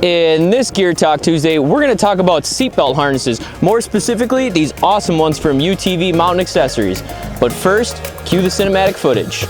In this Gear Talk Tuesday, we're going to talk about seatbelt harnesses, more specifically these awesome ones from UTV Mountain Accessories. But first, cue the cinematic footage.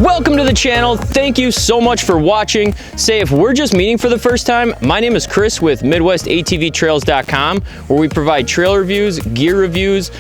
Welcome to the channel. Thank you so much for watching. Say, if we're just meeting for the first time, my name is Chris with midwestatv where we provide trail reviews, gear reviews,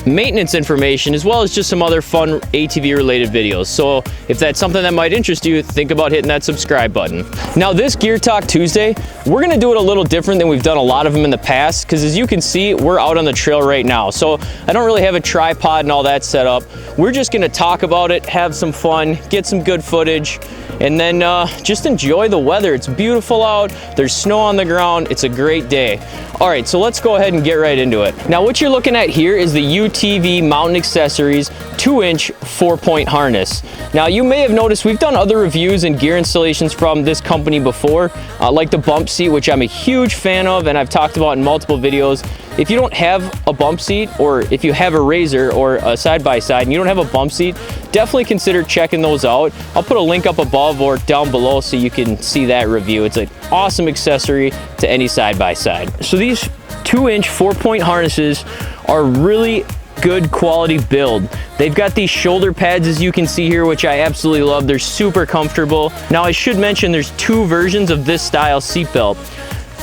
maintenance information, as well as just some other fun ATV related videos. So if that's something that might interest you, think about hitting that subscribe button. Now this Gear Talk Tuesday, we're gonna do it a little different than we've done a lot of them in the past, because as you can see, we're out on the trail right now. So I don't really have a tripod and all that set up. We're just gonna talk about it, have some fun, get some good footage, and then just enjoy the weather. It's beautiful out, there's snow on the ground, it's a great day. All right, so let's go ahead and get right into it. Now what you're looking at here is the UTV Mountain Accessories 2-inch 4-point harness. Now you may have noticed we've done other reviews and gear installations from this company before, like the bump seat, which I'm a huge fan of and I've talked about in multiple videos. If you don't have a bump seat, or if you have a RZR or a side-by-side and you don't have a bump seat, definitely consider checking those out. I'll put a link up above or down below so you can see that review. It's an awesome accessory to any side-by-side. So these 2-inch 4-point harnesses are really good quality build. They've got these shoulder pads, as you can see here, which I absolutely love. They're super comfortable. Now I should mention there's two versions of this style seatbelt.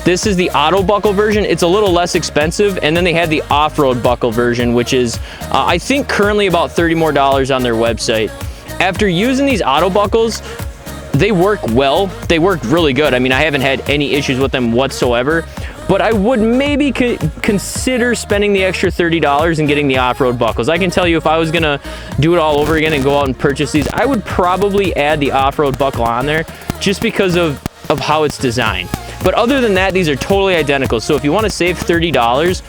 This is the auto buckle version. It's a little less expensive, and then they have the off-road buckle version, which is I think currently about $30 more on their website. After using these auto buckles, they work well. They work really good. I mean, I haven't had any issues with them whatsoever, but I would maybe consider spending the extra $30 and getting the off-road buckles. I can tell you, if I was gonna do it all over again and go out and purchase these, I would probably add the off-road buckle on there just because of how it's designed. But other than that, these are totally identical. So if you want to save $30,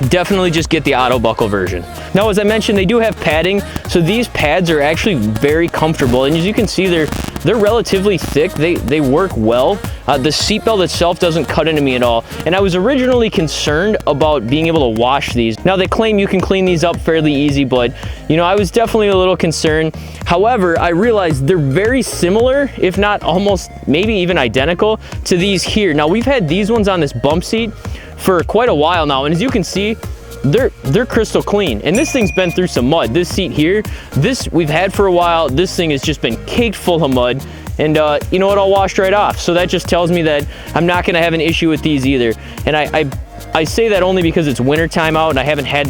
definitely just get the auto buckle version. Now, as I mentioned, they do have padding. So these pads are actually very comfortable. And as you can see, they're relatively thick. They work well. The seatbelt itself doesn't cut into me at all. And I was originally concerned about being able to wash these. Now they claim you can clean these up fairly easy, but you know, I was definitely a little concerned. However, I realized they're very similar, if not almost maybe even identical to these here. Now we've had these ones on this bump seat for quite a while now, and as you can see, they're crystal clean. And this thing's been through some mud. This seat here, this we've had for a while. This thing has just been caked full of mud, and you know, it all washed right off. So that just tells me that I'm not gonna have an issue with these either. And I say that only because it's winter time out and I haven't had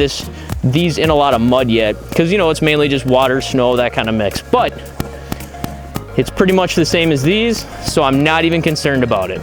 these in a lot of mud yet, because you know, it's mainly just water, snow, that kind of mix. But it's pretty much the same as these, so I'm not even concerned about it.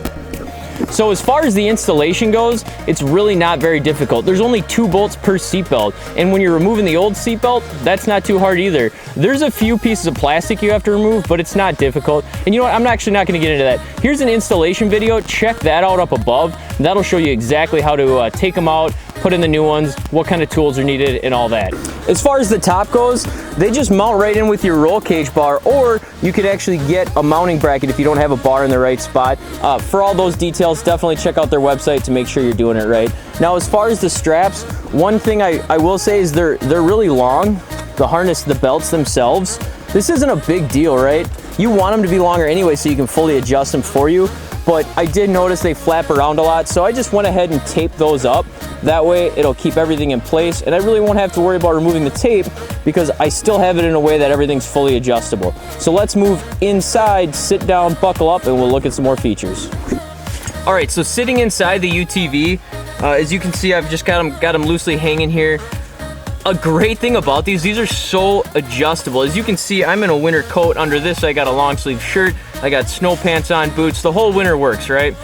So as far as the installation goes, it's really not very difficult. There's only 2 bolts per seatbelt, and when you're removing the old seatbelt, that's not too hard either. There's a few pieces of plastic you have to remove, but it's not difficult. And you know what, I'm actually not gonna get into that. Here's an installation video, check that out up above. That'll show you exactly how to take them out, put in the new ones, what kind of tools are needed, and all that. As far as the top goes, they just mount right in with your roll cage bar, or you could actually get a mounting bracket if you don't have a bar in the right spot. For all those details, definitely check out their website to make sure you're doing it right. Now, as far as the straps, one thing I will say is they're really long. The harness, the belts themselves, this isn't a big deal, right? You want them to be longer anyway so you can fully adjust them for you. But I did notice they flap around a lot, so I just went ahead and taped those up. That way it'll keep everything in place, and I really won't have to worry about removing the tape because I still have it in a way that everything's fully adjustable. So let's move inside, sit down, buckle up, and we'll look at some more features. All right, so sitting inside the UTV, as you can see, I've just got them loosely hanging here. A great thing about these are so adjustable. As you can see, I'm in a winter coat. Under this, I got a long sleeve shirt. I got snow pants on, boots. The whole winter works, right?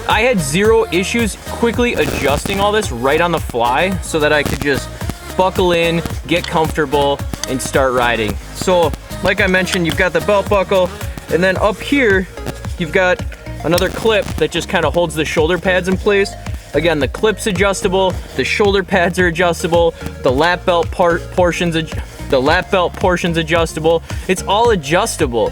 I had zero issues quickly adjusting all this right on the fly so that I could just buckle in, get comfortable, and start riding. So like I mentioned, you've got the belt buckle, and then up here you've got another clip that just kind of holds the shoulder pads in place. Again, the clip's adjustable, the shoulder pads are adjustable, the lap belt portion's adjustable. It's all adjustable.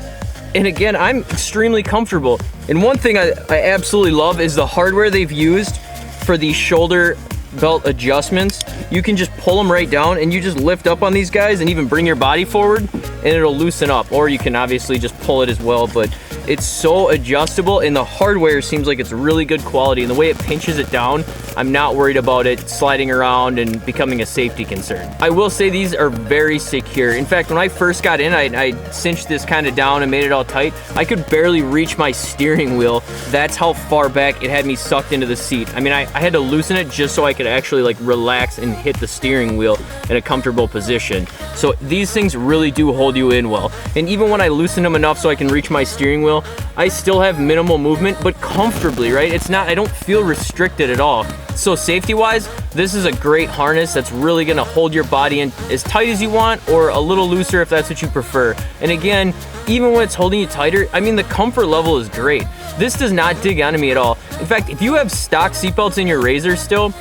And again, I'm extremely comfortable. And one thing I absolutely love is the hardware they've used for these shoulder belt adjustments. You can just pull them right down and you just lift up on these guys and even bring your body forward and it'll loosen up. Or you can obviously just pull it as well, but it's so adjustable and the hardware seems like it's really good quality. And the way it pinches it down, I'm not worried about it sliding around and becoming a safety concern. I will say these are very secure. In fact, when I first got in, I cinched this kind of down and made it all tight. I could barely reach my steering wheel. That's how far back it had me sucked into the seat. I mean, I had to loosen it just so I could actually like relax and hit the steering wheel in a comfortable position. So these things really do hold you in well. And even when I loosen them enough so I can reach my steering wheel, I still have minimal movement, but comfortably, right? It's not, I don't feel restricted at all. So safety wise, this is a great harness that's really gonna hold your body in as tight as you want or a little looser if that's what you prefer. And again, even when it's holding you tighter, I mean, the comfort level is great. This does not dig onto me at all. In fact, if you have stock seatbelts in your RZR still,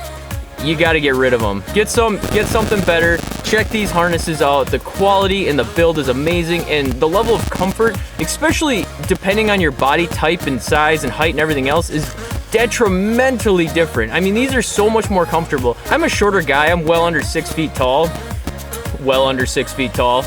you got to get rid of them. Get something better. Check these harnesses out. The quality and the build is amazing, and the level of comfort, especially depending on your body type and size and height and everything else, is detrimentally different. I mean, these are so much more comfortable. I'm a shorter guy. I'm well under 6 feet tall. Well under 6 feet tall.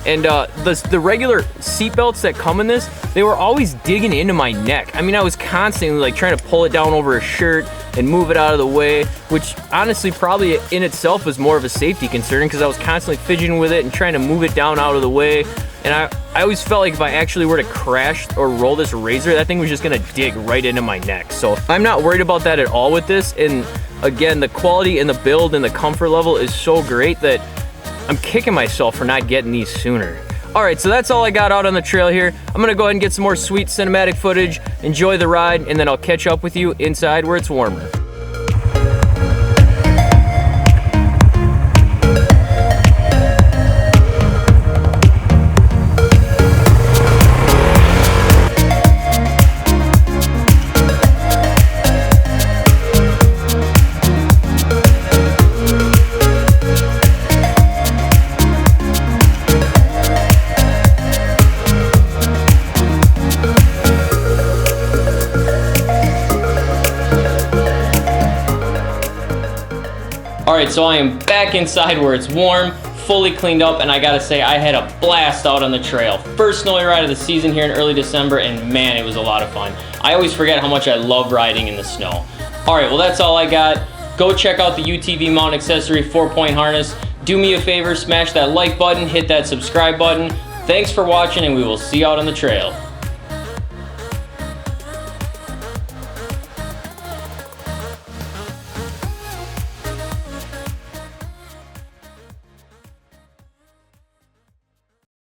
And the regular seat belts that come in this, they were always digging into my neck. I mean, I was constantly like trying to pull it down over a shirt and move it out of the way, which honestly probably in itself was more of a safety concern because I was constantly fidgeting with it and trying to move it down out of the way. And I always felt like if I actually were to crash or roll this RZR, that thing was just gonna dig right into my neck. So I'm not worried about that at all with this. And again, the quality and the build and the comfort level is so great that I'm kicking myself for not getting these sooner. All right, so that's all I got out on the trail here. I'm gonna go ahead and get some more sweet cinematic footage, enjoy the ride, and then I'll catch up with you inside where it's warmer. All right, so I am back inside where it's warm, fully cleaned up, and I gotta say, I had a blast out on the trail. First snowy ride of the season here in early December, and man, it was a lot of fun. I always forget how much I love riding in the snow. All right, well, that's all I got. Go check out the UTV Mountain Accessory 4-point harness. Do me a favor, smash that like button, hit that subscribe button. Thanks for watching, and we will see you out on the trail.